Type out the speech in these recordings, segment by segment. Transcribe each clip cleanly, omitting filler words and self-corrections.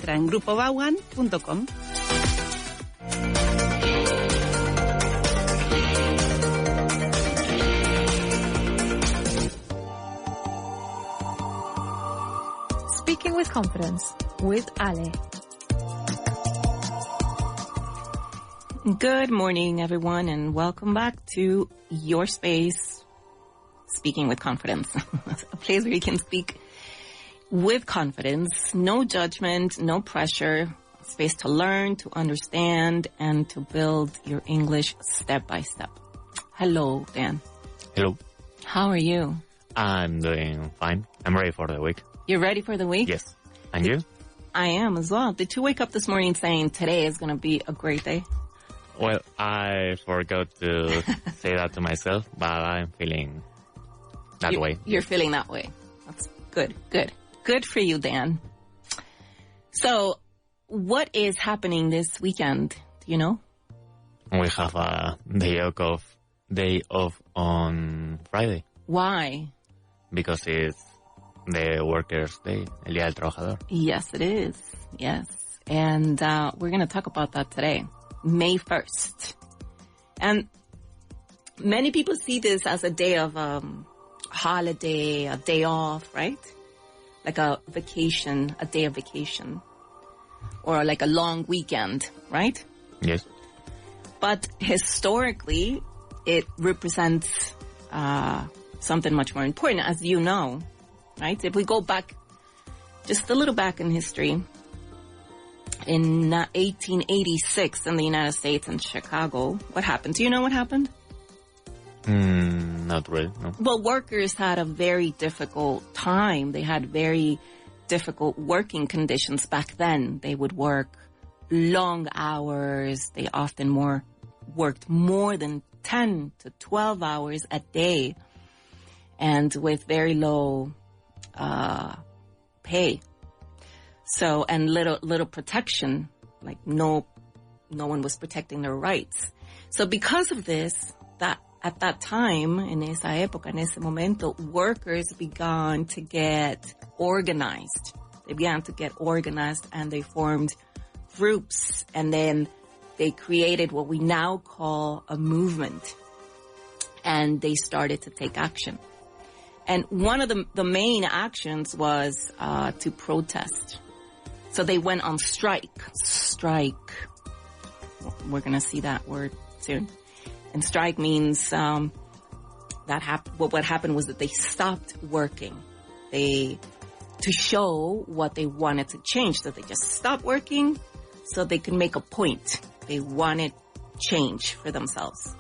Entra en grupovaughan.com. Speaking with Confidence with Ale. Good morning, everyone, and welcome back to your space, Speaking with Confidence, a place where you can speak with confidence, no judgment, no pressure, space to learn, to understand, and to build your English step by step. Hello, Dan. Hello. How are you? I'm doing fine. I'm ready for the week. You're ready for the week? Yes. And you? I am as well. Did you wake up this morning saying today is going to be a great day? Well, I forgot to say that to myself, but I'm feeling that way. You're feeling that way. That's good. Good. Good for you, Dan. So, what is happening this weekend? Do you know? We have a day off on Friday. Why? Because it's the Workers' Day, El Día del Trabajador. Yes, it is. Yes. And we're going to talk about that today, May 1st. And many people see this as a day of holiday, a day off, right? Like a vacation, a day of vacation. Or like a long weekend, right? Yes. But historically, it represents something much more important, as you know. Right? If we go back, just a little back in history, in 1886 in the United States in Chicago, what happened? Do you know what happened? Not really, no. Well, workers had a very difficult time. They had very difficult working conditions back then. They would work long hours. They often worked more than 10 to 12 hours a day, and with very low pay. So, and little protection, like no one was protecting their rights. So because of this, that at that time, en esa época, en ese momento, workers began to get organized. They began to get organized and they formed groups, and then they created what we now call a movement, and they started to take action. And one of the main actions was to protest. So they went on strike. Strike. We're going to see that word soon. And strike means what happened was that they stopped working. To show what they wanted to change. So they just stopped working so they could make a point. They wanted change for themselves.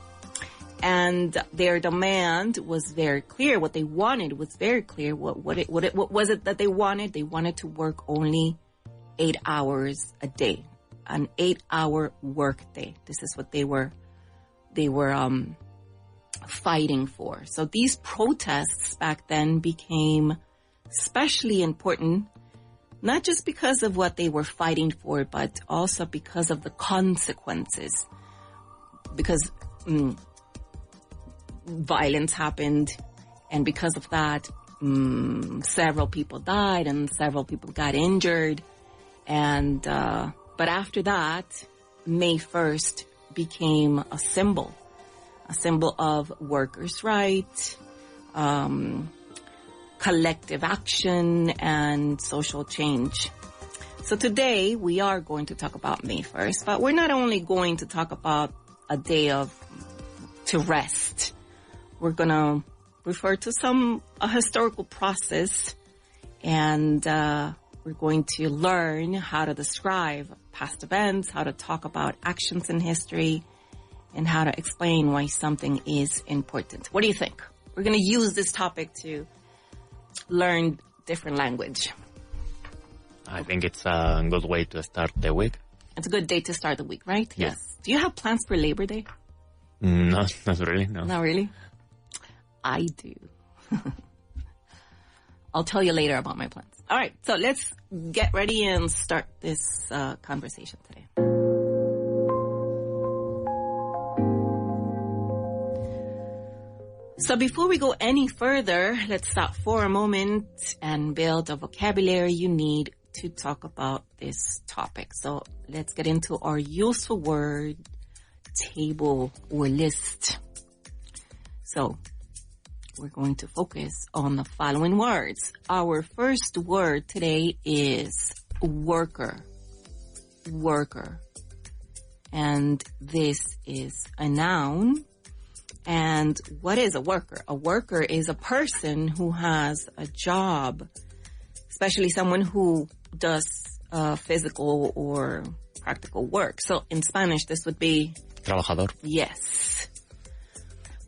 And their demand was very clear. What they wanted was very clear. What was it that they wanted? They wanted to work only 8 hours a day, an 8-hour work day. This is what they were fighting for. So these protests back then became especially important, not just because of what they were fighting for, but also because of the consequences. Because violence happened, and because of that, several people died and several people got injured. And but after that, May 1st became a symbol of workers' rights, collective action, and social change. So today we are going to talk about May 1st, but we're not only going to talk about a day to rest. We're going to refer to a historical process, and we're going to learn how to describe past events, how to talk about actions in history, and how to explain why something is important. What do you think? We're going to use this topic to learn different language. I think it's a good way to start the week. It's a good day to start the week, right? Yes. Do you have plans for Labor Day? No, not really, no. Not really? I do. I'll tell you later about my plans. All right, so let's get ready and start this conversation today. So before we go any further, let's stop for a moment and build a vocabulary you need to talk about this topic. So let's get into our useful word table or list. So we're going to focus on the following words. Our first word today is worker. Worker. And this is a noun. And what is a worker? A worker is a person who has a job, especially someone who does physical or practical work. So in Spanish, this would be... Trabajador. Yes.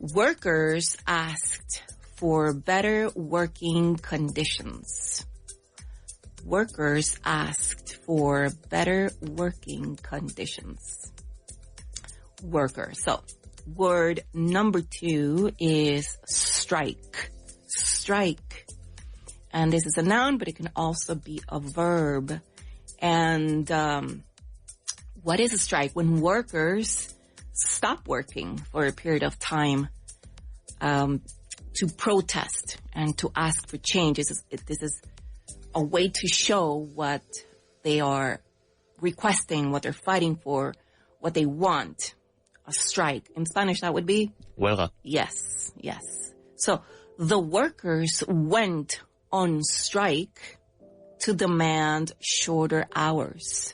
Workers asked for better working conditions. Workers asked for better working conditions. Worker. So, word number 2 is strike. Strike. And this is a noun, but it can also be a verb. And what is a strike? When workers stop working for a period of time to protest and to ask for change. This is a way to show what they are requesting, what they're fighting for, what they want. A strike. In Spanish, that would be? Huelga. Yes, yes. So the workers went on strike to demand shorter hours.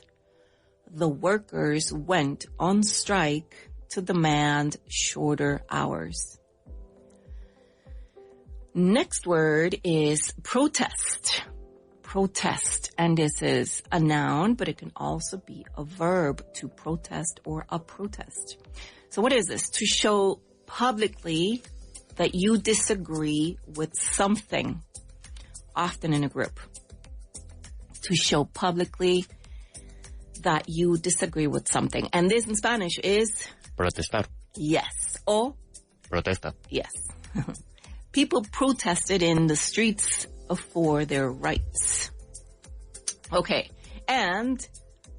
The workers went on strike to demand shorter hours. Next word is protest. Protest. And this is a noun, but it can also be a verb, to protest or a protest. So what is this? To show publicly that you disagree with something, often in a group. To show publicly that you disagree with something. And this in Spanish is? Protestar. Yes. O? Protesta. Yes. People protested in the streets for their rights. Okay. And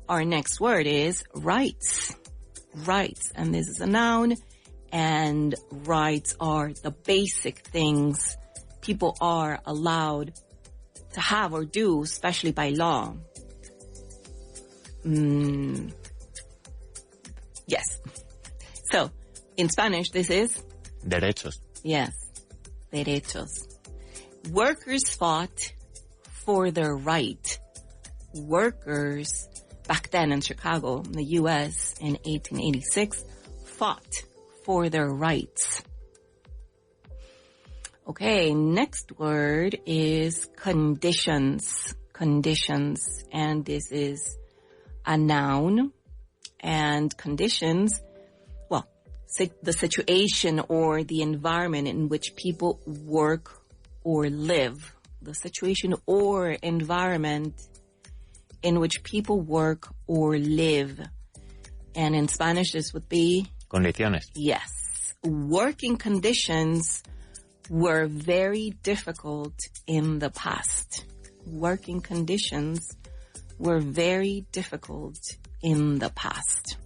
our next word is rights. Rights. And this is a noun. And rights are the basic things people are allowed to have or do, especially by law. Yes. So, in Spanish, this is? Derechos. Yes. Derechos. Workers fought for their right. Workers, back then in Chicago, in the U.S., in 1886, fought for their rights. Okay, next word is conditions. Conditions. And this is a noun. And conditions, well, the situation or the environment in which people work or live. The situation or environment in which people work or live. And in Spanish, this would be? Condiciones. Yes. Working conditions were very difficult in the past. Working conditions were very difficult in the past.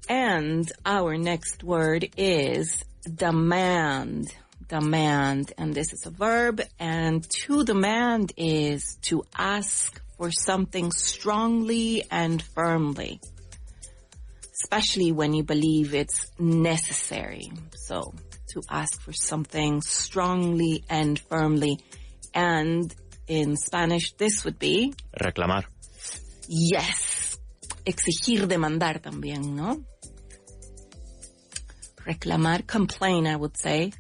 And our next word is demand. Demand. And this is a verb. And to demand is to ask for something strongly and firmly, especially when you believe it's necessary. So, to ask for something strongly and firmly. And in Spanish, this would be? Reclamar. Yes. Exigir, demandar también, ¿no? Reclamar, complain, I would say.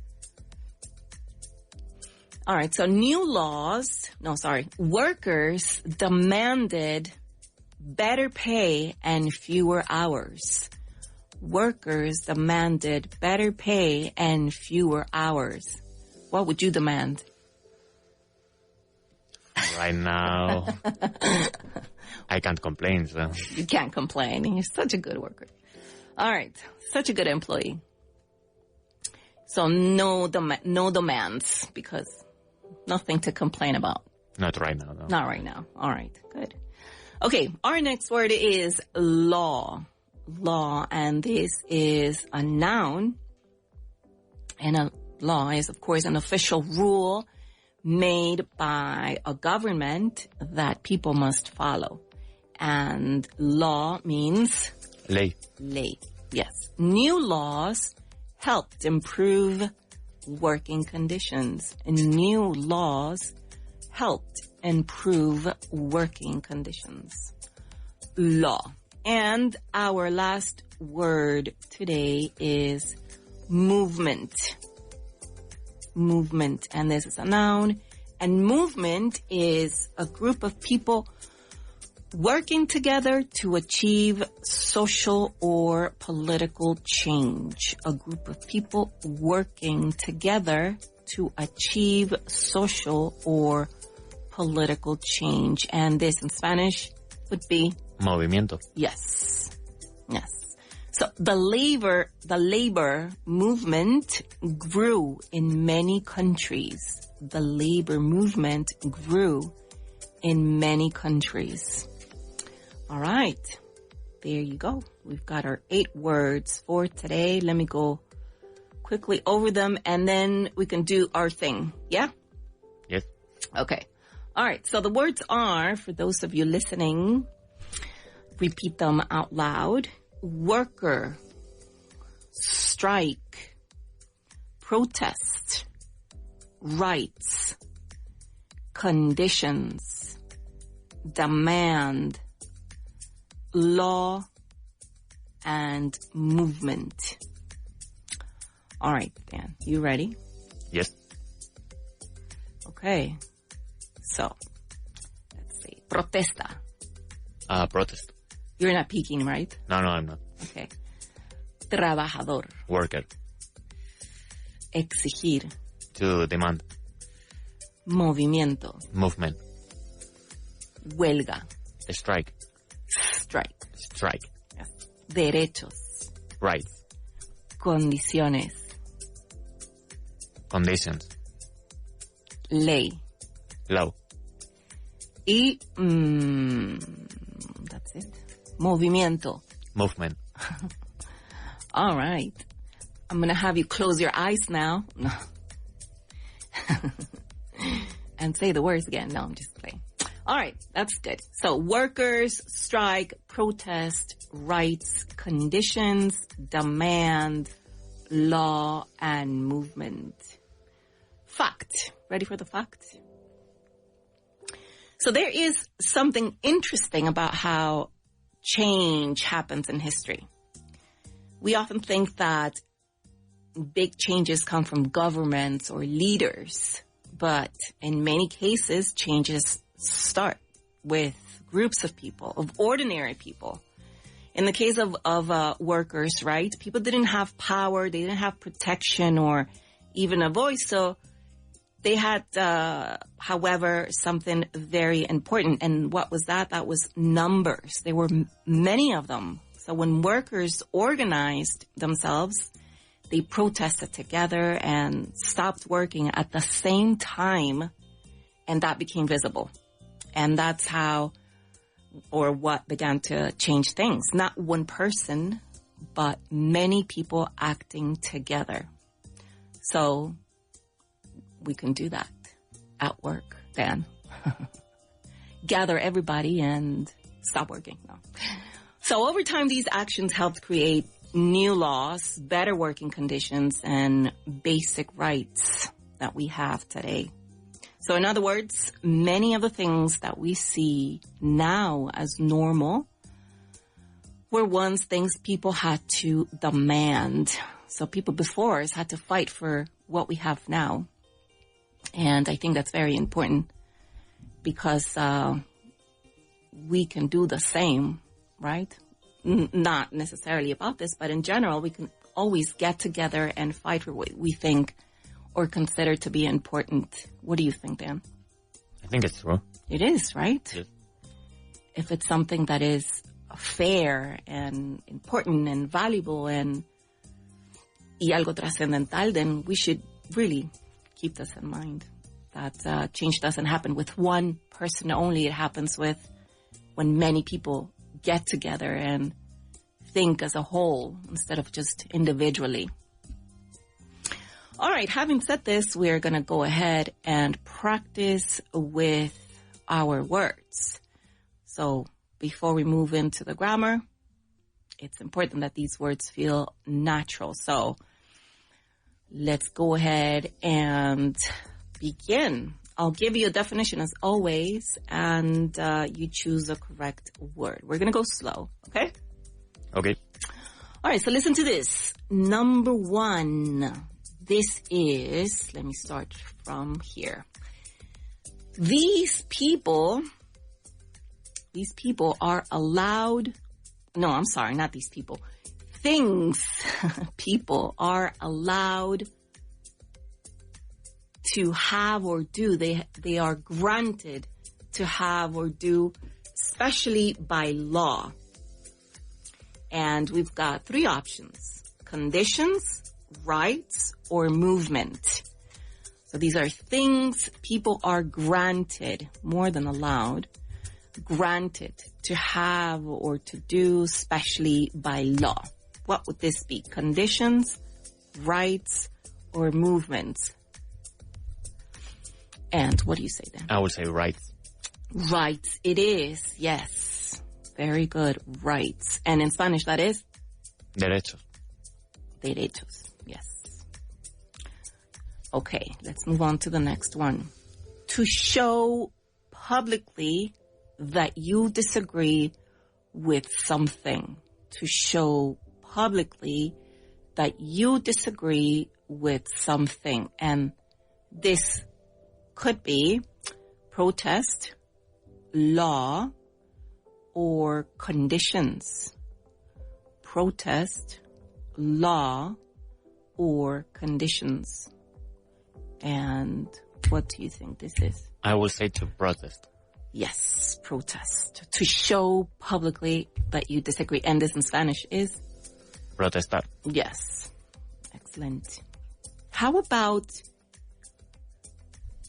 All right, so workers demanded better pay and fewer hours. Workers demanded better pay and fewer hours. What would you demand? Right now, I can't complain. So. You can't complain. You're such a good worker. All right, such a good employee. So no demands, because nothing to complain about. Not right now, no. Not right now. All right, good. Okay, our next word is law. Law, and this is a noun. And a law is, of course, an official rule made by a government that people must follow. And law means? Ley. Ley. Yes. New laws helped improve working conditions. And new laws helped improve working conditions. Law. And our last word today is movement. Movement. And this is a noun. And movement is a group of people working together to achieve social or political change. A group of people working together to achieve social or political change. And this in Spanish would be? Movimiento. Yes. Yes. So the labor movement grew in many countries. The labor movement grew in many countries. All right. There you go. We've got our 8 words for today. Let me go quickly over them and then we can do our thing. Yeah? Yes. Okay. All right. So the words are, for those of you listening, repeat them out loud. Worker, strike, protest, rights, conditions, demand, law, and movement. All right, Dan, you ready? Yes. Okay. So, let's see. Protesta. Protest. You're not peeking, right? No, I'm not. Okay. Trabajador. Worker. Exigir. To demand. Movimiento. Movement. Huelga. Strike. Strike. Strike. Yes. Derechos. Rights. Condiciones. Conditions. Ley. Law. Y, that's it. Movimiento. Movement. All right. I'm going to have you close your eyes now. No. And say the words again. No, I'm just playing. All right. That's good. So workers, strike, protest, rights, conditions, demand, law, and movement. Fact. Ready for the fact? So there is something interesting about how change happens in history. We often think that big changes come from governments or leaders, but in many cases, changes start with groups of people, of ordinary people. In the case of workers, right? People didn't have power, they didn't have protection or even a voice, so they had, however, something very important. And what was that? That was numbers. There were many of them. So when workers organized themselves, they protested together and stopped working at the same time. And that became visible. And that's how, or what began to change things. Not one person, but many people acting together. So we can do that at work, Dan. Gather everybody and stop working. No. So over time, these actions helped create new laws, better working conditions, and basic rights that we have today. So in other words, many of the things that we see now as normal were once things people had to demand. So people before us had to fight for what we have now. And I think that's very important because we can do the same, right? Not necessarily about this, but in general, we can always get together and fight for what we think or consider to be important. What do you think, Dan? I think it's true. It is, right? Yes. If it's something that is fair and important and valuable and y algo trascendental, then we should really keep this in mind, that change doesn't happen with one person only. It happens when many people get together and think as a whole instead of just individually. All right, having said this, we're going to go ahead and practice with our words. So before we move into the grammar, it's important that these words feel natural. So let's go ahead and begin. I'll give you a definition as always, and you choose the correct word. We're going to go slow, okay? Okay. All right, so listen to this. Number 1. This is, let me start from here. These people are allowed, no, I'm sorry, not these people. Things people are allowed to have or do. They are granted to have or do, especially by law. And we've got 3 options: conditions, rights, or movement. So these are things people are granted, more than allowed, granted to have or to do, especially by law. What would this be? Conditions, rights, or movements? And what do you say then? I would say rights. Rights, it is. Yes. Very good. Rights. And in Spanish, that is? Derechos. Derechos. Yes. Okay, let's move on to the next one. To show publicly that you disagree with something. To show publicly that you disagree with something. And this could be protest, law, or conditions. Protest, law, or conditions. And what do you think this is? I would say to protest. Yes, protest. To show publicly that you disagree. And this in Spanish is? Protestar. Yes. Excellent. How about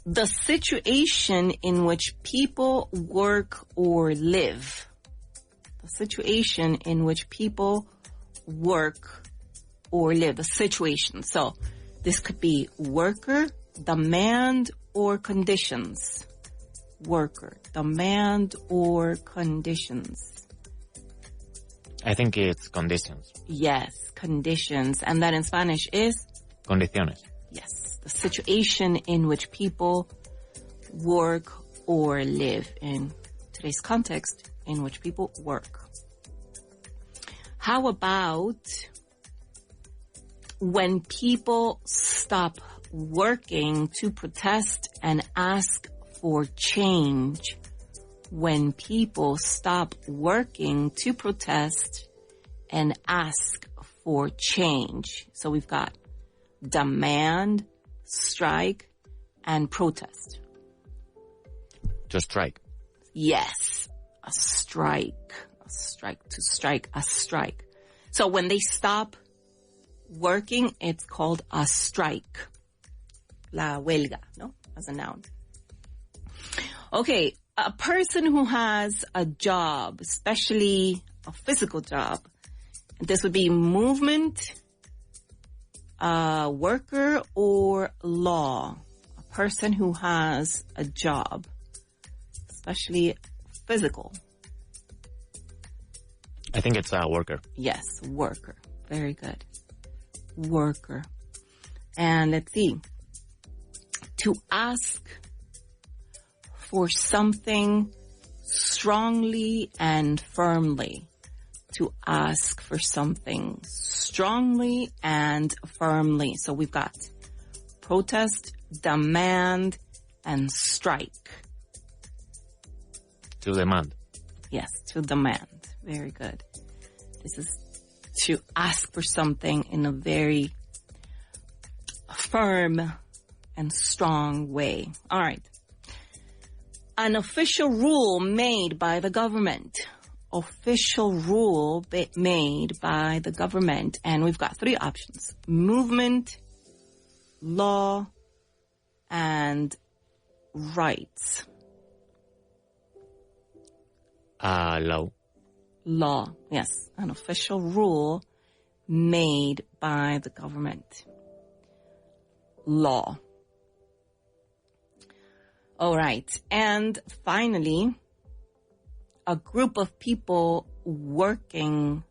the situation in which people work or live? The situation in which people work or live. The situation. So this could be worker, demand, or conditions. Worker, demand, or conditions. I think it's conditions. Yes, conditions. And that in Spanish is? Condiciones. Yes, the situation in which people work or live. In today's context, in which people work. How about when people stop working to protest and ask for change? When people stop working to protest and ask for change. So we've got demand, strike, and protest. To strike. Yes, a strike. A strike. To strike, a strike. So when they stop working, it's called a strike. La huelga, no? As a noun. Okay, a person who has a job, especially a physical job, this would be movement, worker, or law. A person who has a job, especially physical. I think it's a worker. Yes, worker. Very good. Worker. And let's see. To ask for something strongly and firmly. To ask for something strongly and firmly. So we've got protest, demand, and strike. To demand. Yes, to demand. Very good. This is to ask for something in a very firm and strong way. All right. An official rule made by the government. Official rule made by the government. And we've got 3 options. Movement, law, and rights. Law. Law, yes. An official rule made by the government. law. All right. And finally, a group of people working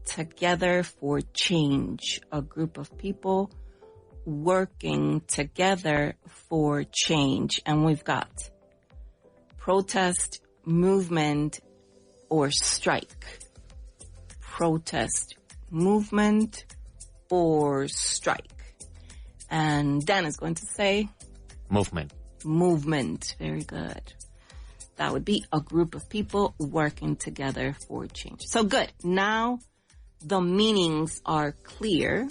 together for change. A group of people working together for change. And we've got protest, movement, or strike. Protest, movement, or strike. And Dan is going to say? Movement. Movement. Very good. That would be a group of people working together for change. So good. Now the meanings are clear.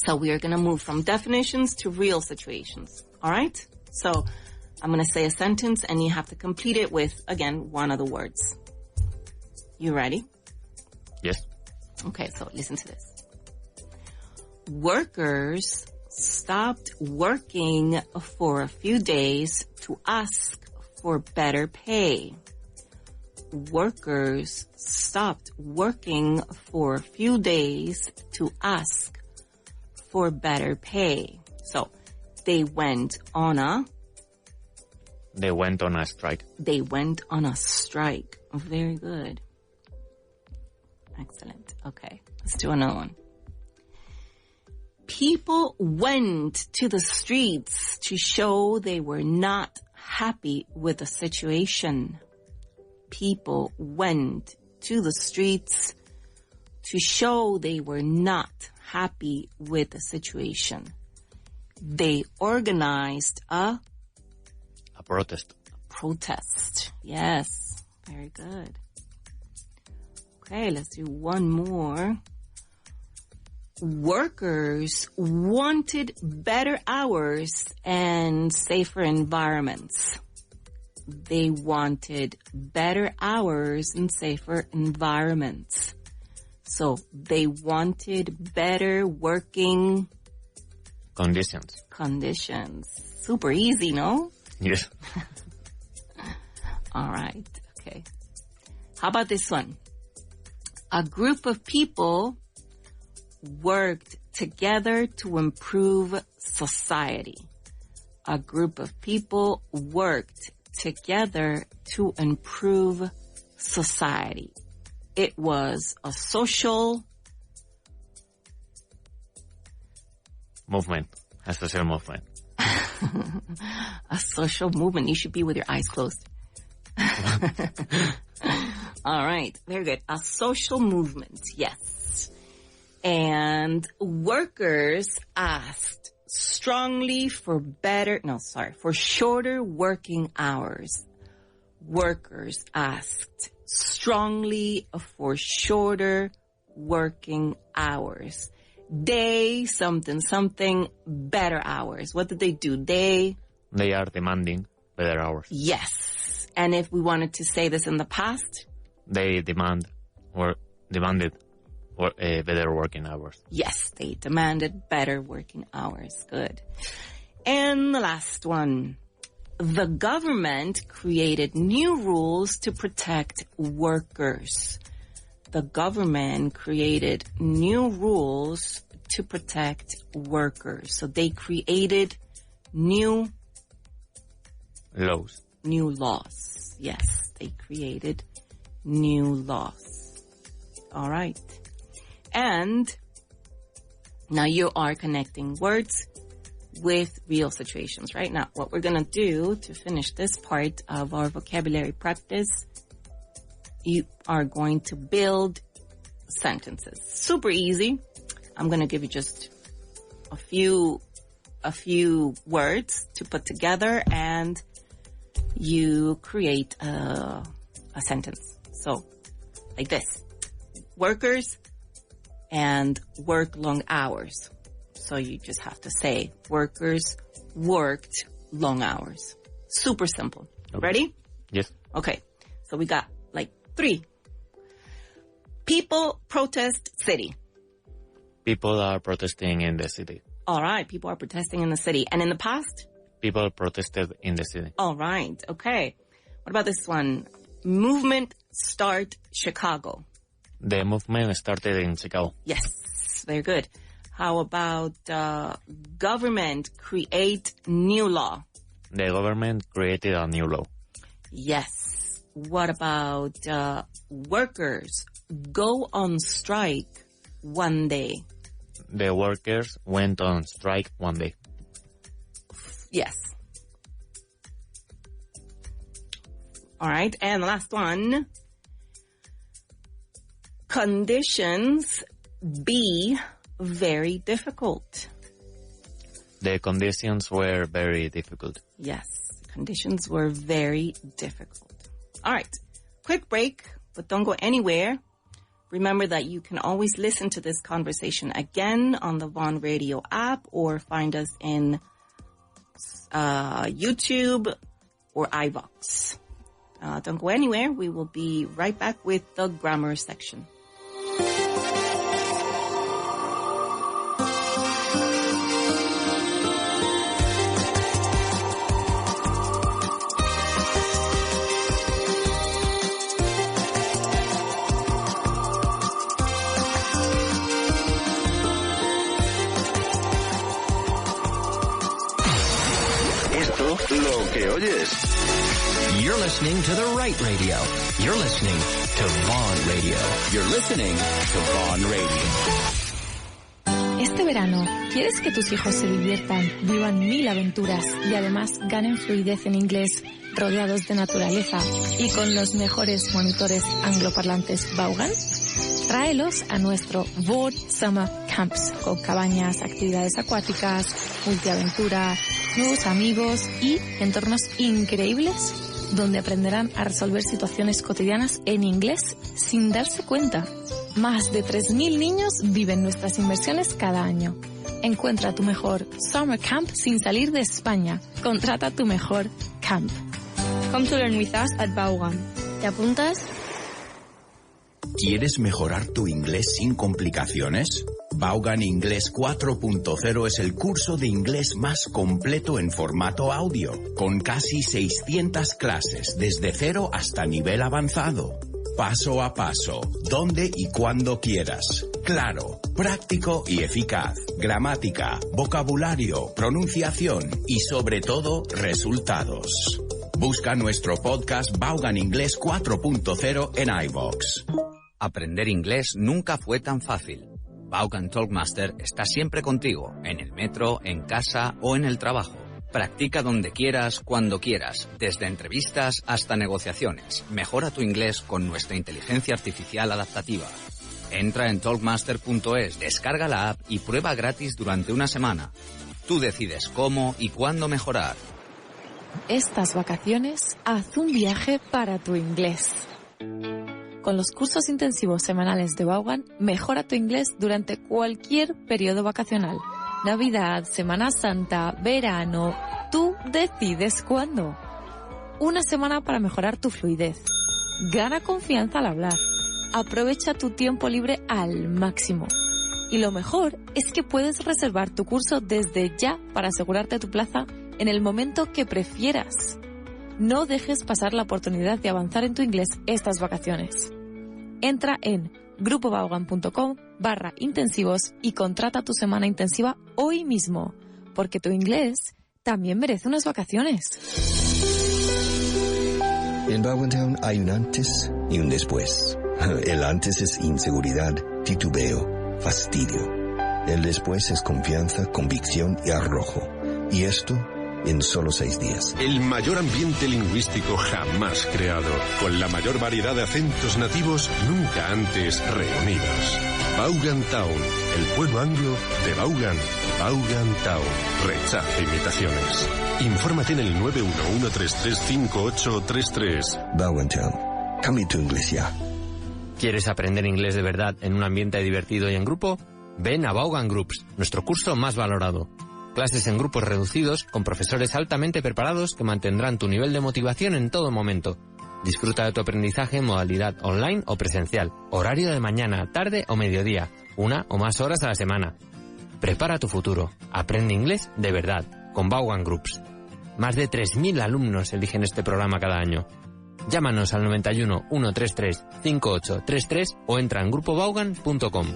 So we are going to move from definitions to real situations. All right? So I'm going to say a sentence and you have to complete it with, again, one of the words. You ready? Yes. Okay, so listen to this. Workers stopped working for a few days to ask for better pay. Workers stopped working for a few days to ask for better pay. So they went on a strike. They went on a strike. Very good. Excellent. Okay, let's do another one. People went to the streets to show they were not happy with the situation. People went to the streets to show they were not happy with the situation. They organized a protest. Protest. Yes. Very good. Okay, let's do one more. Workers wanted better hours and safer environments. They wanted better hours and safer environments. So they wanted better working conditions. Super easy, no? Yes. All right. Okay. How about this one? A group of people worked together to improve society. A group of people worked together to improve society. It was a social movement. A social movement. A social movement. You should be with your eyes closed. All right. Very good. A social movement. Yes. And workers asked strongly for shorter working hours. Workers asked strongly for shorter working hours. They something better hours. What did they do? They are demanding better hours. Yes. And if we wanted to say this in the past? They demanded better working hours. Yes, they demanded better working hours. Good. And the last one. The government created new rules to protect workers. The government created new rules to protect workers. So they created new laws. New laws. Yes, they created new laws. All right. And now you are connecting words with real situations. Right now, what we're going to do to finish this part of our vocabulary practice, you are going to build sentences. Super easy. I'm going to give you just a few words to put together and you create a sentence. So, like this. Workers and work long hours. So you just have to say, workers worked long hours. Super simple. Okay. Ready? Yes. Okay. So we got like 3. People protest city. People are protesting in the city. All right. People are protesting in the city. And in the past? People protested in the city. All right. Okay. What about this one? Movement start Chicago. The movement started in Chicago. Yes. Very good. How about government create new law? The government created a new law. Yes. What about workers go on strike one day? The workers went on strike one day. Yes. All right. And the last one. Conditions be very difficult. The conditions were very difficult. Yes, conditions were very difficult. All right, quick break, but don't go anywhere. Remember that you can always listen to this conversation again on the Vaughan Radio app or find us in YouTube or iVox. Don't go anywhere. We will be right back with the grammar section. Lo que oyes. You're listening to the right radio. You're listening to Vaughan Radio. You're listening to Vaughan Radio. Este verano, ¿quieres que tus hijos se diviertan, vivan 1000 aventuras y además ganen fluidez en inglés, rodeados de naturaleza y con los mejores monitores angloparlantes Vaughan? Tráelos a nuestro Vaughan Summer Camps, con cabañas, actividades acuáticas, multiaventura, nuevos amigos y entornos increíbles donde aprenderán a resolver situaciones cotidianas en inglés sin darse cuenta. Más de 3.000 niños viven nuestras inmersiones cada año. Encuentra tu mejor Summer Camp sin salir de España. Contrata tu mejor camp. Come to learn with us at Vaughan. ¿Te apuntas? ¿Quieres mejorar tu inglés sin complicaciones? Vaughan Inglés 4.0 es el curso de inglés más completo en formato audio, con casi 600 clases desde cero hasta nivel avanzado. Paso a paso, donde y cuando quieras. Claro, práctico y eficaz. Gramática, vocabulario, pronunciación y sobre todo, resultados. Busca nuestro podcast Vaughan Inglés 4.0 en iVox. Aprender inglés nunca fue tan fácil. Vaughan Talkmaster está siempre contigo, en el metro, en casa o en el trabajo. Practica donde quieras, cuando quieras, desde entrevistas hasta negociaciones. Mejora tu inglés con nuestra inteligencia artificial adaptativa. Entra en talkmaster.es, descarga la app y prueba gratis durante una semana. Tú decides cómo y cuándo mejorar. Estas vacaciones, haz un viaje para tu inglés. Con los cursos intensivos semanales de Vaughan, mejora tu inglés durante cualquier periodo vacacional. Navidad, Semana Santa, verano, tú decides cuándo. Una semana para mejorar tu fluidez. Gana confianza al hablar. Aprovecha tu tiempo libre al máximo. Y lo mejor es que puedes reservar tu curso desde ya para asegurarte tu plaza en el momento que prefieras. No dejes pasar la oportunidad de avanzar en tu inglés estas vacaciones. Entra en grupovaughan.com/intensivos y contrata tu semana intensiva hoy mismo, porque tu inglés también merece unas vacaciones. En Vaughan Town hay un antes y un después. El antes es inseguridad, titubeo, fastidio. El después es confianza, convicción y arrojo. Y esto en solo 6 días. El mayor ambiente lingüístico jamás creado, con la mayor variedad de acentos nativos nunca antes reunidos. Vaughan Town, el pueblo anglo de Vaughan. Vaughan Town. Rechaza imitaciones. Infórmate en el 911335833. Vaughan Town. Cambia tu inglés ya. ¿Quieres aprender inglés de verdad en un ambiente divertido y en grupo? Ven a Vaughan Groups, nuestro curso más valorado. Clases en grupos reducidos con profesores altamente preparados que mantendrán tu nivel de motivación en todo momento. Disfruta de tu aprendizaje en modalidad online o presencial, horario de mañana, tarde o mediodía, 1 o más horas a la semana. Prepara tu futuro. Aprende inglés de verdad con Vaughan Groups. Más de 3.000 alumnos eligen este programa cada año. Llámanos al 91 133 5833 o entra en grupovaughan.com.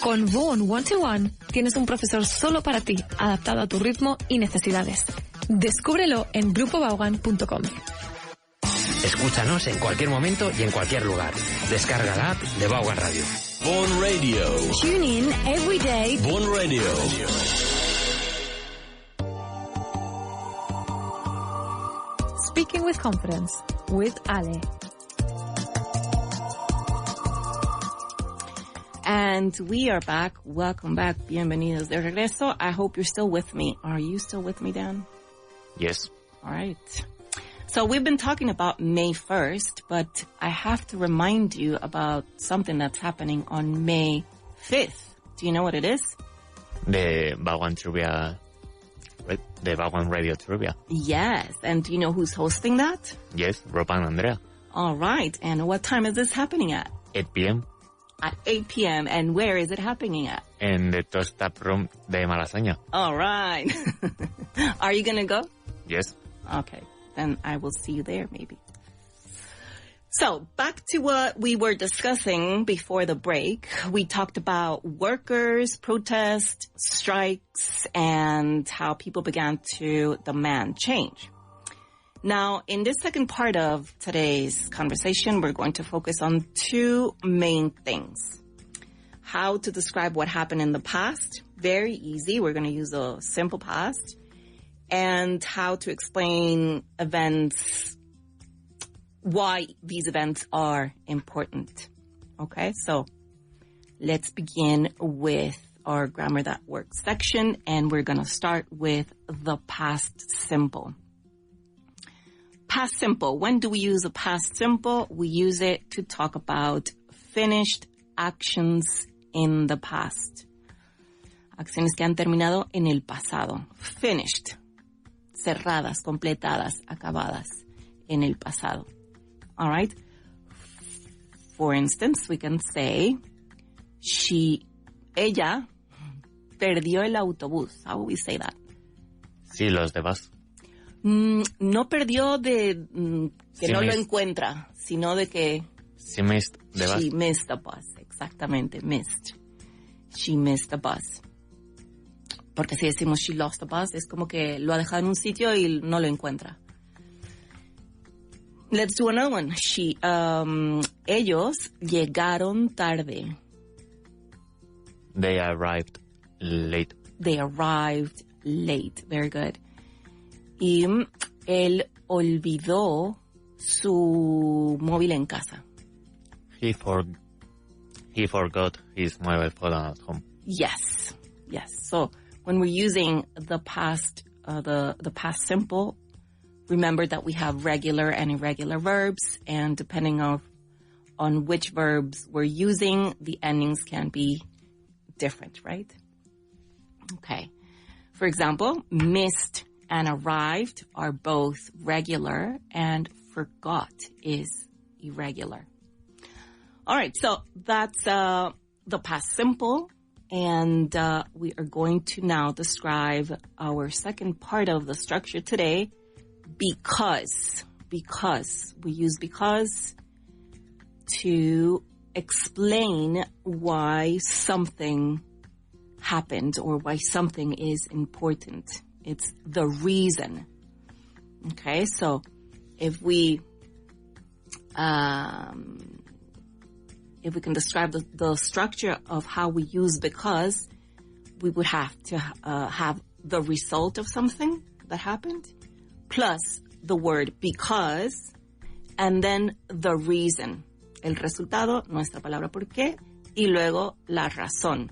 Con Vaughan One-to-One tienes un profesor solo para ti, adaptado a tu ritmo y necesidades. Descúbrelo en grupovaughan.com. Escúchanos en cualquier momento y en cualquier lugar. Descarga la app de Vaughan Radio. Vaughan Radio. Tune in every day. Vaughan Radio. Speaking with confidence with Ale. And we are back. Welcome back. Bienvenidos de regreso. I hope you're still with me. Are you still with me, Dan? Yes. All right. So we've been talking about May 1st, but I have to remind you about something that's happening on May 5th. Do you know what it is? The Vaughan Trivia, the Vaughan Radio Trivia. Yes. And do you know who's hosting that? Yes, Rob and Andrea. All right. And what time is this happening at? 8 p.m. At 8 p.m. And where is it happening at? in the Toast Tap Room de Malasaña. All right. Are you going to go? Yes. Okay. Then I will see you there maybe. So back to what we were discussing before the break. We talked about workers, protests, strikes, and how people began to demand change. Now, in this second part of today's conversation, we're going to focus on two main things. How to describe what happened in the past. Very easy. We're going to use a simple past. And how to explain events, why these events are important. Okay, so let's begin with our Grammar That Works section, and we're going to start with the past simple. Past simple. When do we use a past simple? We use it to talk about finished actions in the past. Acciones que han terminado en el pasado. Finished. Cerradas, completadas, acabadas en el pasado. All right? For instance, we can say, ella perdió el autobús. How would we say that? Sí, los de bus. No perdió de que Sí no lo missed. encuentra, sino de que She missed the bus. she missed the bus. Exactamente, missed. She missed the bus. Porque si decimos she lost the bus, es como que lo ha dejado en un sitio y no lo encuentra. Let's do another one. Ellos llegaron tarde. They arrived late. They arrived late. Very good. Y él olvidó su móvil en casa. He forgot his mobile phone at home. Yes. Yes. So when we're using the past, the past simple, remember that we have regular and irregular verbs, and depending on which verbs we're using, the endings can be different, right? Okay. For example, missed and arrived are both regular, and forgot is irregular. All right, so that's the past simple, and we are going to now describe our second part of the structure today, because. Because. We use because to explain why something happened or why something is important. It's the reason. Okay, so if we can describe the structure of how we use because, we would have to have the result of something that happened, plus the word because, and then the reason. El resultado, nuestra palabra por qué, y luego la razón.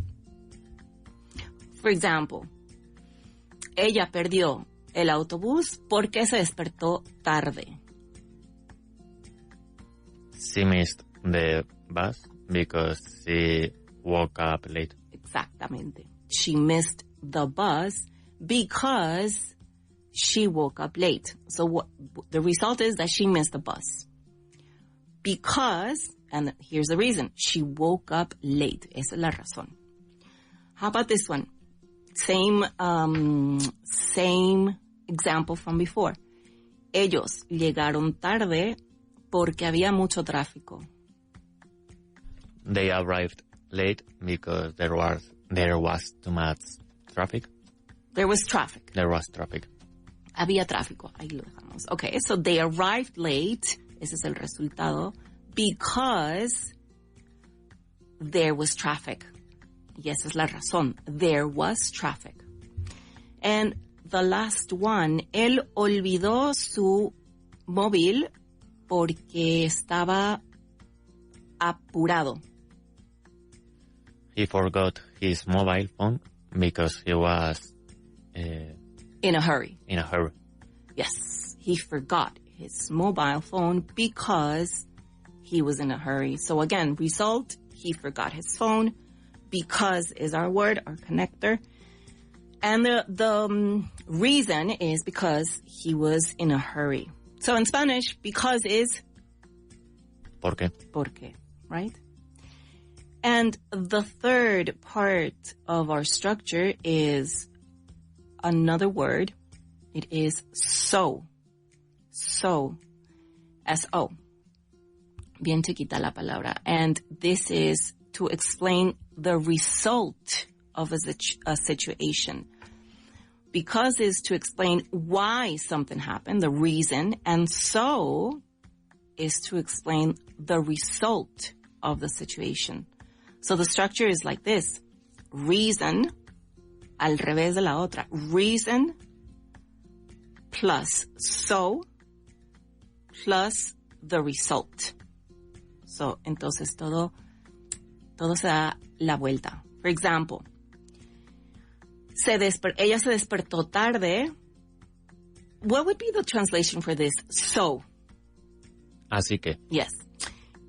For example, ella perdió el autobús porque se despertó tarde. She missed the bus because she woke up late. Exactamente. She missed the bus because she woke up late. So the result is that she missed the bus. Because, and here's the reason, she woke up late. Esa es la razón. How about this one? Same example from before. Ellos llegaron tarde porque había mucho tráfico. They arrived late because there was too much traffic. There was traffic. There was traffic. Había tráfico. Ahí lo dejamos. Okay, so they arrived late. Ese es el resultado. Because there was traffic. Y esa es la razón. There was traffic. And the last one, él olvidó su móvil porque estaba apurado. He forgot his mobile phone because he was in a hurry. In a hurry. Yes, he forgot his mobile phone because he was in a hurry. So again, result, he forgot his phone. Because is our word, our connector. And the reason is because he was in a hurry. So in Spanish, because is ¿Por qué? Porque, right? And the third part of our structure is another word. It is so. So. S-O. Bien chiquita la palabra. And this is to explain the result of a situation. Because is to explain why something happened, the reason, and so is to explain the result of the situation. So the structure is like this. Reason, al revés de la otra. Reason plus so plus the result. So, entonces todo se da la vuelta. For example, ella se despertó tarde. What would be the translation for this? So. Así que. Yes.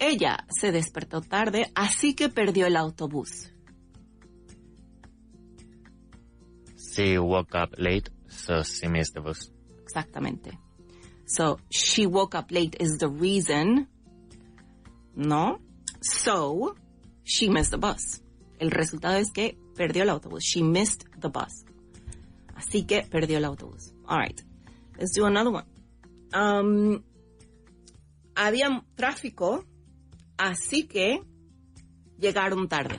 Ella se despertó tarde, así que perdió el autobús. She woke up late, so she missed the bus. Exactamente. So, she woke up late is the reason. No. So, she missed the bus. El resultado es que perdió el autobús. She missed the bus. Así que perdió el autobús. All right. Let's do another one. Había tráfico, así que llegaron tarde.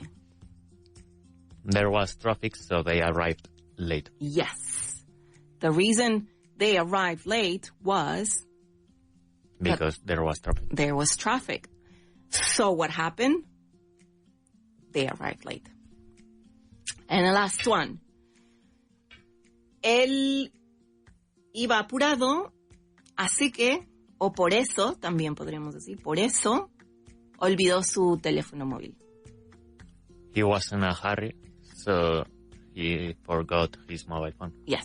There was traffic, so they arrived late. Yes. The reason they arrived late was because there was traffic. There was traffic. So what happened? They arrived late. And the last one. Él iba apurado, así que, o por eso, también podríamos decir, por eso, olvidó su teléfono móvil. He was in a hurry, so he forgot his mobile phone. Yes.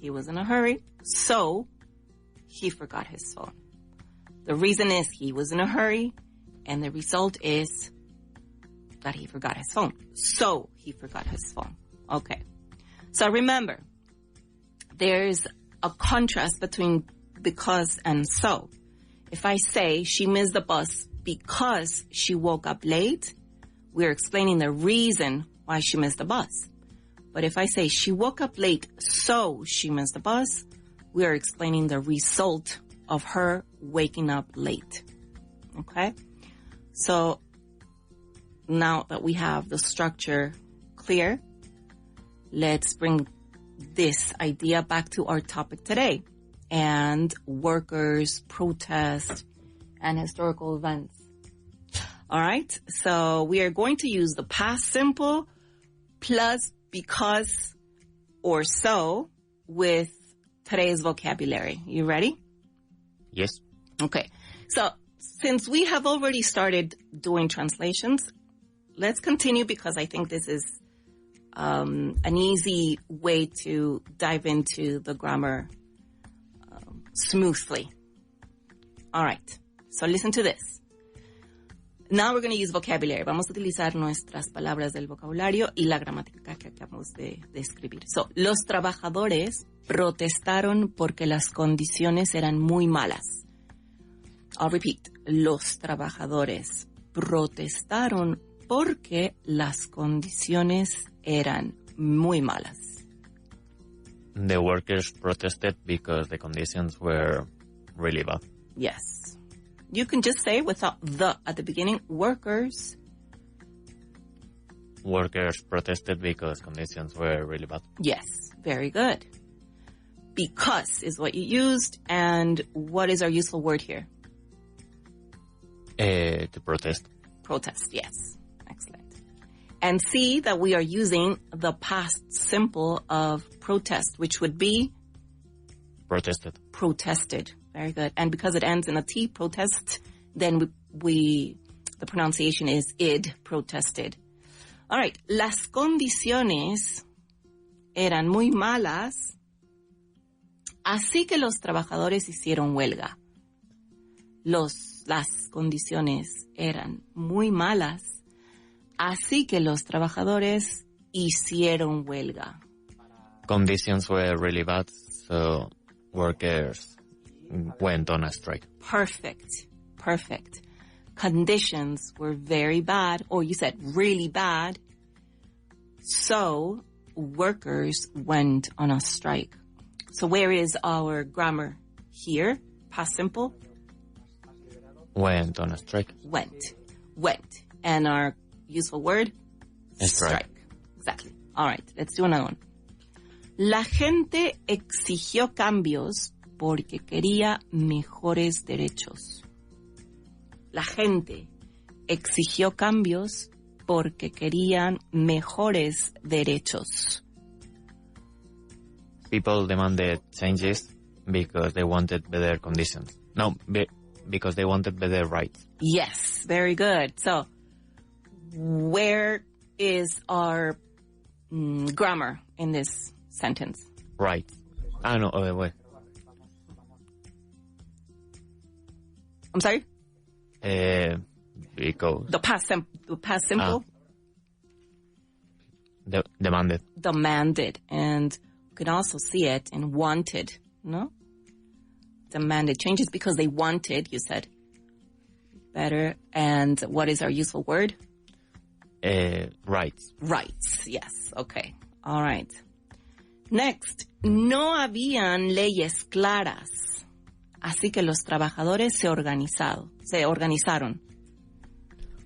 He was in a hurry, so he forgot his phone. The reason is he was in a hurry, and the result is that he forgot his phone. So he forgot his phone. Okay. So remember, there's a contrast between because and so. If I say she missed the bus because she woke up late, we're explaining the reason why she missed the bus. But if I say she woke up late so she missed the bus, we are explaining the result of her waking up late. Okay? So now that we have the structure clear, let's bring this idea back to our topic today, and workers, protest, and historical events. All right? So we are going to use the past simple plus because or so with today's vocabulary. You ready? Yes. Okay. So since we have already started doing translations, let's continue because I think this is an easy way to dive into the grammar smoothly. All right. So listen to this. Now we're going to use vocabulary. Vamos a utilizar nuestras palabras del vocabulario y la gramática que acabamos de escribir. So, los trabajadores protestaron porque las condiciones eran muy malas. I'll repeat. Los trabajadores protestaron porque las condiciones eran muy malas. The workers protested because the conditions were really bad. Yes. You can just say without the at the beginning, workers workers protested because conditions were really bad. Yes, very good. Because is what you used, and what is our useful word here? To protest. Protest, yes. Excellent. And see that we are using the past simple of protest, which would be? Protested. Protested. Very good. And because it ends in a T, protest, then the pronunciation is id, protested. All right. Las condiciones eran muy malas, así que los trabajadores hicieron huelga. Las condiciones eran muy malas, así que los trabajadores hicieron huelga. Conditions were really bad, so workers went on a strike. Perfect. Conditions were very bad, or you said really bad, so workers went on a strike. So where is our grammar here? Past simple? Went on a strike. Went. And our useful word? Strike. Exactly. All right, let's do another one. La gente exigió cambios porque quería mejores derechos. La gente exigió cambios porque querían mejores derechos. People demanded changes because they wanted better conditions. No, because they wanted better rights. Yes, very good. So, where is our grammar in this sentence? Right. No, wait. I'm sorry? Because... The past simple? Demanded. Demanded. And you can also see it in wanted, no? Demanded changes because they wanted, you said. Better. And what is our useful word? Rights. Rights, yes. Okay. All right. Next. No habían leyes claras, así que los trabajadores se organizaron.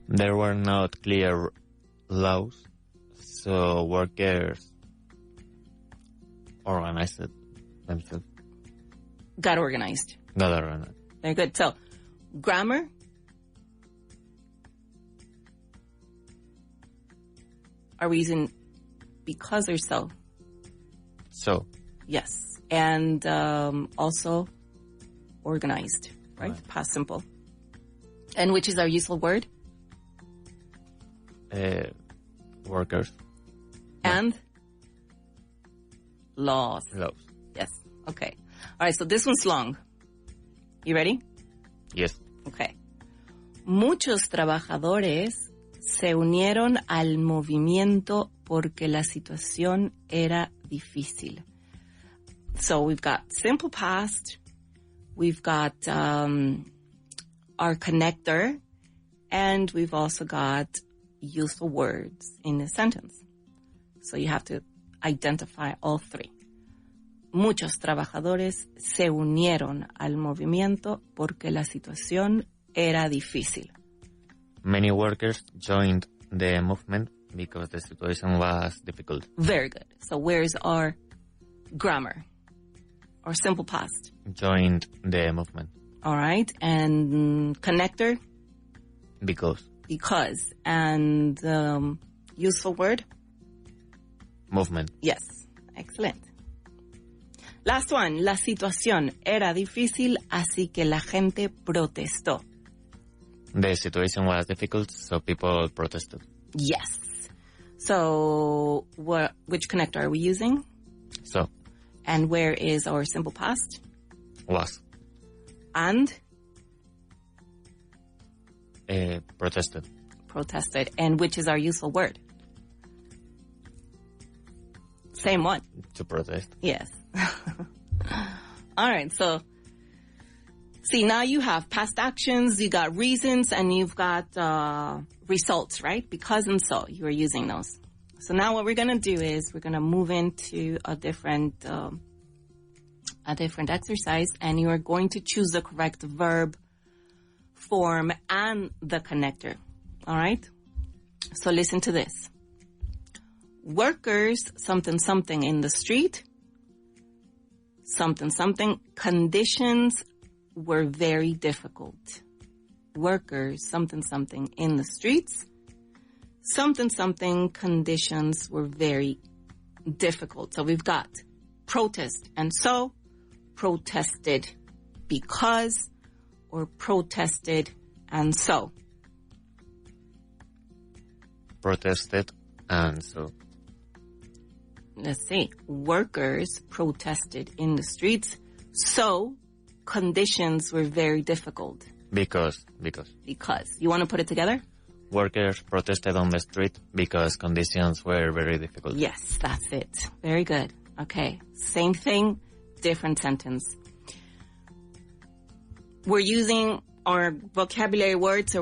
There were not clear laws, so workers organized themselves. Got organized. Very good. So, grammar. Are we using because or so? So. Yes. And also organized, right? Past simple. And which is our useful word? Workers. And? Laws. Yes. Okay. All right, so this one's long. You ready? Yes. Okay. Muchos trabajadores se unieron al movimiento porque la situación era difícil. So we've got simple past, we've got our connector, and we've also got useful words in the sentence. So you have to identify all three. Muchos trabajadores se unieron al movimiento porque la situación era difícil. Many workers joined the movement because the situation was difficult. Very good. So where's our grammar? Or simple past? Joined the movement. All right. And connector? Because. Because. And useful word? Movement. Yes. Excellent. Last one. La situación era difícil, así que la gente protestó. The situation was difficult, so people protested. Yes. So, which connector are we using? So. And where is our simple past? Was. And? Protested. Protested. And which is our useful word? Same one. To protest. Yes. All right. So, see, now you have past actions, you got reasons, and you've got results, right? Because and so, you are using those. So now what we're going to do is we're going to move into a different exercise, and you are going to choose the correct verb, form, and the connector. All right? So listen to this. workers, something, something in the street, something, something, conditions were very difficult. Workers, something, something in the streets, something, something, conditions were very difficult. So we've got protest and so, protested because, or protested and so. Protested and so. Let's see. Workers protested in the streets, so conditions were very difficult. Because. You want to put it together? Workers protested on the street because conditions were very difficult. Yes, that's it. Very good. Okay. Same thing, different sentence. We're using our vocabulary words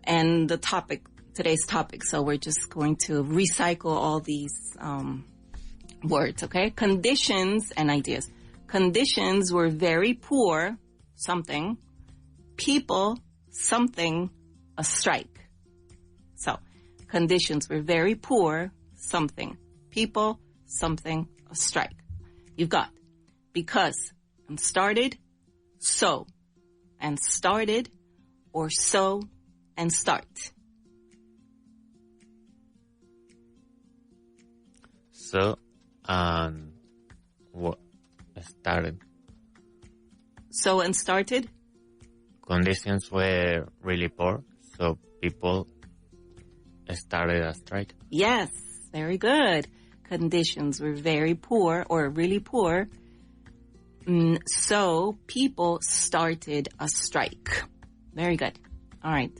and the topic, today's topic. So we're just going to recycle all these words, okay? Conditions and ideas. Conditions were very poor, something. People, something, a strike. So, conditions were very poor, something. People, something, a strike. You've got because and started, so and started, or so and start. So and what started. So and started. Conditions were really poor, so people started a strike. Yes, very good. Conditions were very poor or really poor, so people started a strike. Very good. All right.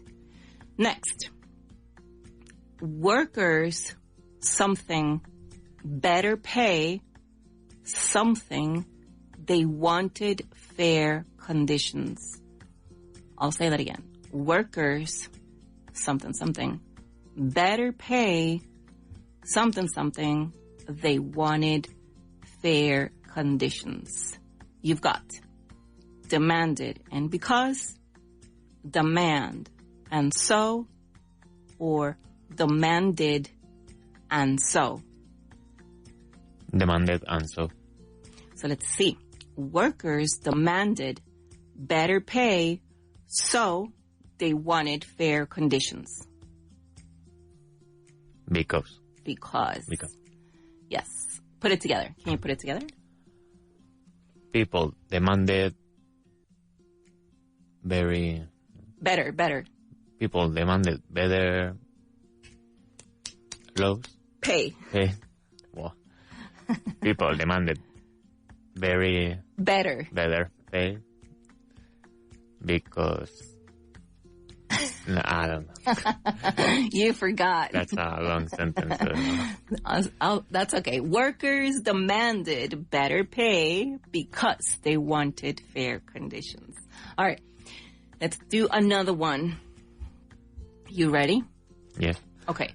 Next. Workers, something, better pay, something, they wanted fair conditions. I'll say that again. Workers, something, something, better pay, something, something, they wanted fair conditions. You've got demanded and because, demand and so, or demanded and so. Demanded and so. So let's see. Workers demanded better pay, so they wanted fair conditions. Because. Yes. Put it together. Can you put it together? People demanded Better. People demanded better laws. Pay. Wow. People demanded better pay because I don't know. You forgot. That's a long sentence. That's okay. Workers demanded better pay because they wanted fair conditions. All right. Let's do another one. You ready? Yes. Okay.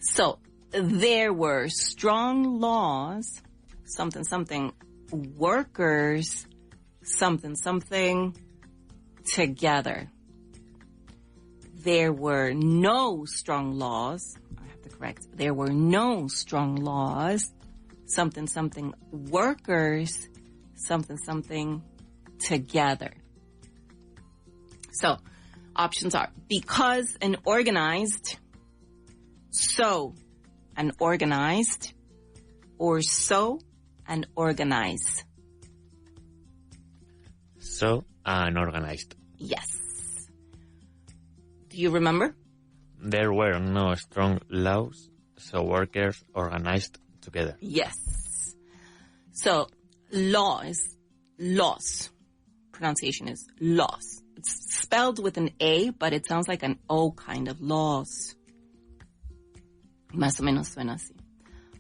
So there were strong laws, something, something, workers, something, something, together. There were no strong laws. I have to correct. There were no strong laws, something, something, workers, something, something, together. So, options are because and organized, so and organized, or so and organize. So and organized. Yes. Do you remember? There were no strong laws, so workers organized together. Yes. So, law is laws. Pronunciation is laws. It's spelled with an A, but it sounds like an O kind of laws. Más o menos suena así.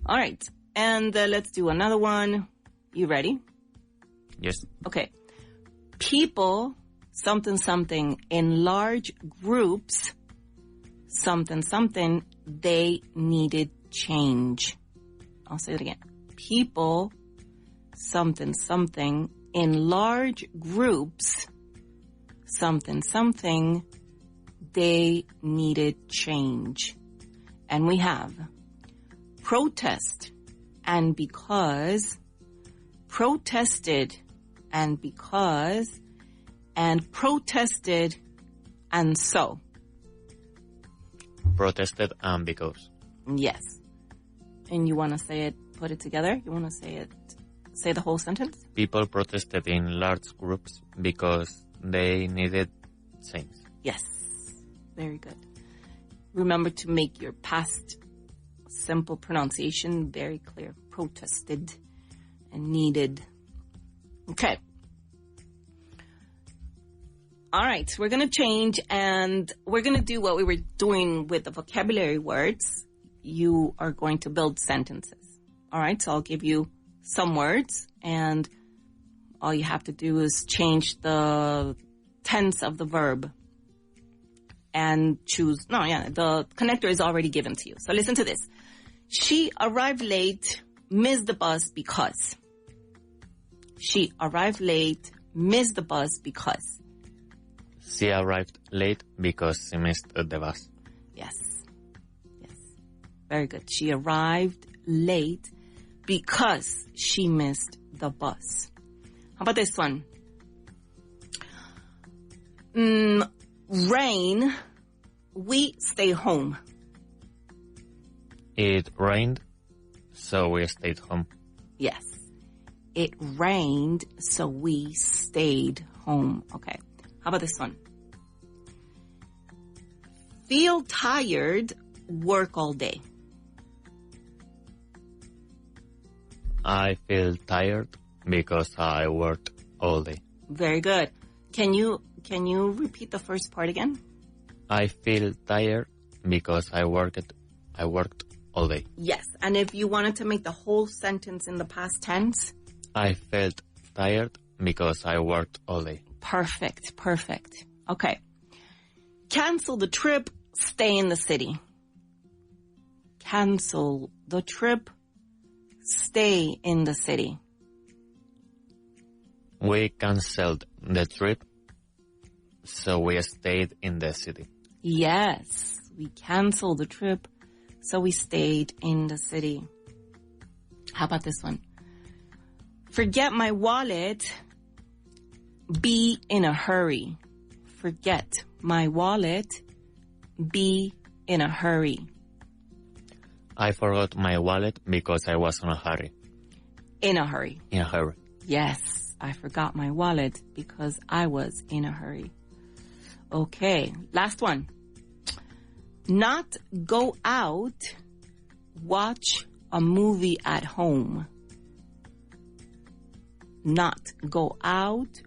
All right. And let's do another one. You ready? Yes. Okay. People, something, something, in large groups, something, something, they needed change. I'll say it again. People, something, something, in large groups, something, something, they needed change. And we have protest and because, protested and because, and protested and so. Protested and because. Yes. And you want to say it, put it together? You want to say the whole sentence? People protested in large groups because they needed change. Yes. Very good. Remember to make your past simple pronunciation very clear. Protested and needed. Okay. All right. We're going to change and we're going to do what we were doing with the vocabulary words. You are going to build sentences. All right. So I'll give you some words and all you have to do is change the tense of the verb and choose. The connector is already given to you. So listen to this. She arrived late, missed the bus because. She arrived late, missed the bus because. She arrived late because she missed the bus. Yes. Very good. She arrived late because she missed the bus. How about this one? Rain, we stay home. It rained, so we stayed home. Yes. It rained, so we stayed home. Okay. How about this one? Feel tired, work all day. I feel tired because I worked all day. Very good. Can you repeat the first part again? I feel tired because I worked all day. Yes. And if you wanted to make the whole sentence in the past tense? I felt tired because I worked all day. Perfect. Okay. Cancel the trip, stay in the city. Cancel the trip, stay in the city. We canceled the trip, so we stayed in the city. Yes, we canceled the trip, so we stayed in the city. How about this one? Forget my wallet, be in a hurry. Forget my wallet, be in a hurry. I forgot my wallet because I was in a hurry. In a hurry. In a hurry. Yes, I forgot my wallet because I was in a hurry. Okay, last one. Not go out, watch a movie at home. Not go out,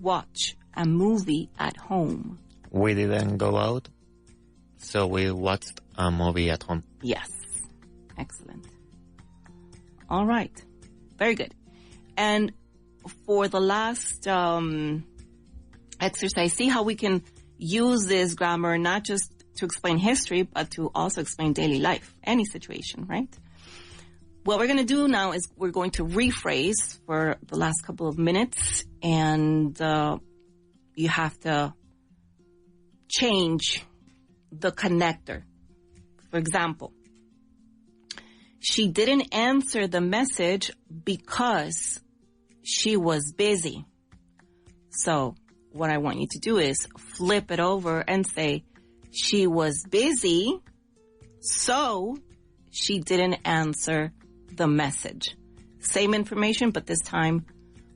watch a movie at home. We didn't go out, so we watched a movie at home. Yes. Excellent. All right. Very good. And for the last exercise, see how we can use this grammar not just to explain history, but to also explain daily life, any situation, right? What we're going to do now is we're going to rephrase for the last couple of minutes, and you have to change the connector. For example, she didn't answer the message because she was busy. So what I want you to do is flip it over and say, she was busy, so she didn't answer the message. Same information, but this time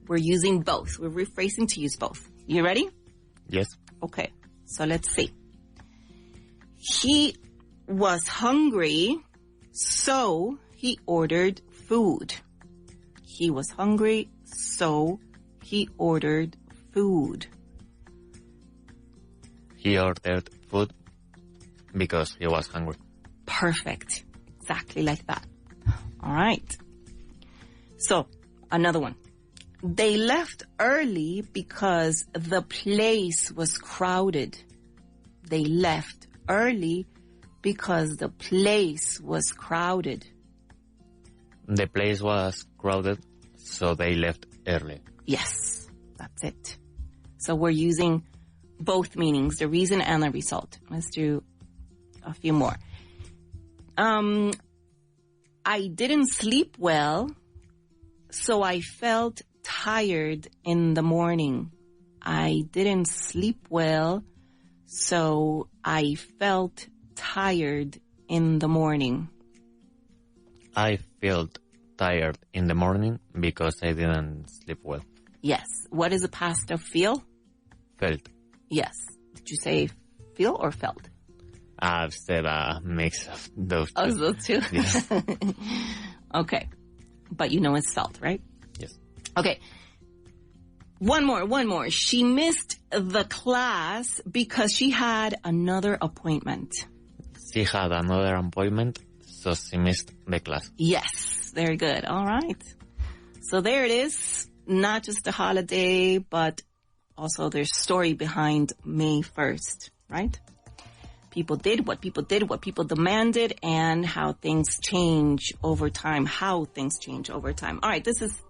we're using both. We're rephrasing to use both. You ready? Yes. Okay, so let's see. He was hungry, so he ordered food. He was hungry, so he ordered food. He ordered food because he was hungry. Perfect. Exactly like that. All right. So, another one. They left early because the place was crowded. They left early because the place was crowded. The place was crowded, so they left early. Yes, that's it. So we're using both meanings, the reason and the result. Let's do a few more. I didn't sleep well, so I felt tired in the morning. I didn't sleep well, so I felt tired in the morning. I felt tired in the morning because I didn't sleep well. Yes. What is the past of feel? Felt. Yes. Did you say feel or felt? I've said a mix of those two. Oh, those two? Yes. Okay. But you know it's felt, right? Yes. Okay. One more. She missed the class because she had another appointment. She had another appointment, so she missed the class. Yes. Very good. All right. So there it is. Not just a holiday, but also there's story behind May 1st, right? People did what people demanded, and how things change over time. All right, this was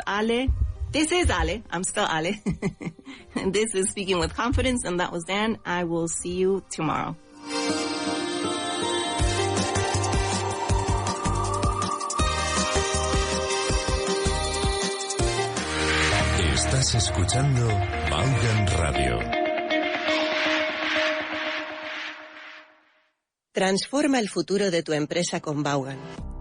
Ale. This is Ale. I'm still Ale. And this is Speaking with Confidence, and that was Dan. I will see you tomorrow. Estás escuchando Vaughan Radio. Transforma el futuro de tu empresa con Vaughan.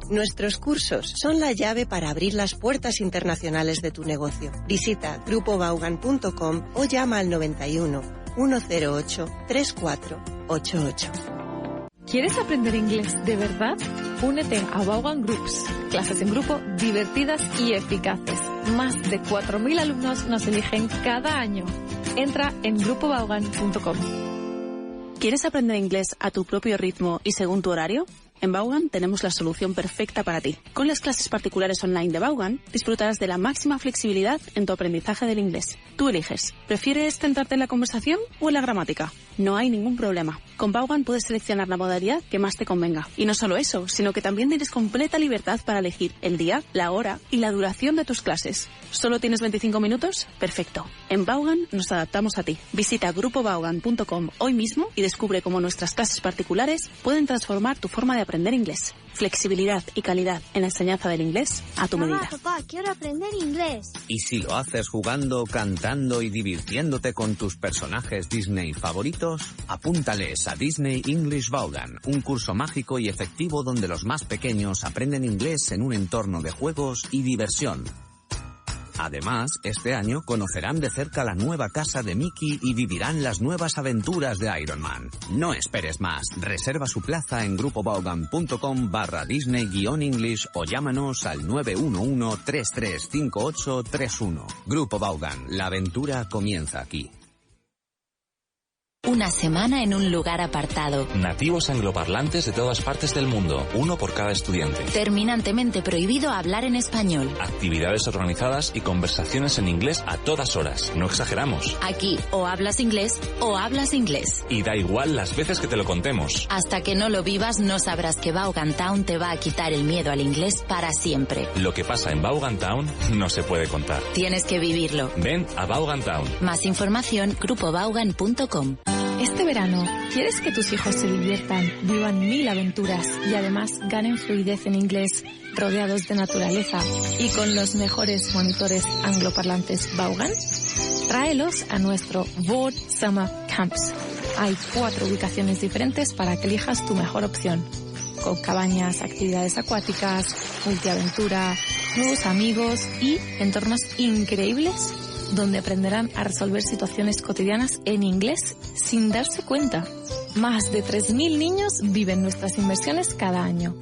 Nuestros cursos son la llave para abrir las puertas internacionales de tu negocio. Visita grupovaughan.com o llama al 91 108 3488. ¿Quieres aprender inglés de verdad? Únete a Vaughan Groups. Clases en grupo divertidas y eficaces. Más de 4.000 alumnos nos eligen cada año. Entra en grupovaughan.com. ¿Quieres aprender inglés a tu propio ritmo y según tu horario? En Vaughan tenemos la solución perfecta para ti. Con las clases particulares online de Vaughan, disfrutarás de la máxima flexibilidad en tu aprendizaje del inglés. Tú eliges. ¿Prefieres centrarte en la conversación o en la gramática? No hay ningún problema. Con Vaughan puedes seleccionar la modalidad que más te convenga. Y no solo eso, sino que también tienes completa libertad para elegir el día, la hora y la duración de tus clases. ¿Solo tienes 25 minutos? Perfecto. En Vaughan nos adaptamos a ti. Visita grupovaughan.com hoy mismo y descubre cómo nuestras clases particulares pueden transformar tu forma de aprender inglés. Flexibilidad y calidad en la enseñanza del inglés a tu medida. Papá, quiero aprender inglés. Y si lo haces jugando, cantando y divirtiéndote con tus personajes Disney favoritos, apúntales a Disney English Vaughan, un curso mágico y efectivo donde los más pequeños aprenden inglés en un entorno de juegos y diversión. Además, este año conocerán de cerca la nueva casa de Mickey y vivirán las nuevas aventuras de Iron Man. No esperes más. Reserva su plaza en grupovaughan.com/Disney-English o llámanos al 911-335831. Grupo Vaughan, la aventura comienza aquí. Una semana en un lugar apartado. Nativos angloparlantes de todas partes del mundo, uno por cada estudiante. Terminantemente prohibido hablar en español. Actividades organizadas y conversaciones en inglés a todas horas. No exageramos. Aquí o hablas inglés o hablas inglés. Y da igual las veces que te lo contemos. Hasta que no lo vivas no sabrás que Vaughan Town te va a quitar el miedo al inglés para siempre. Lo que pasa en Vaughan Town no se puede contar. Tienes que vivirlo. Ven a Vaughan Town. Más información, grupovaughan.com. Este verano, ¿quieres que tus hijos se diviertan, vivan 1000 aventuras y además ganen fluidez en inglés, rodeados de naturaleza y con los mejores monitores angloparlantes Vaughan? Tráelos a nuestro Vaughan Summer Camps. Hay 4 ubicaciones diferentes para que elijas tu mejor opción. Con cabañas, actividades acuáticas, multiaventura, nuevos amigos y entornos increíbles donde aprenderán a resolver situaciones cotidianas en inglés sin darse cuenta. Más de 3.000 niños viven nuestras inmersiones cada año.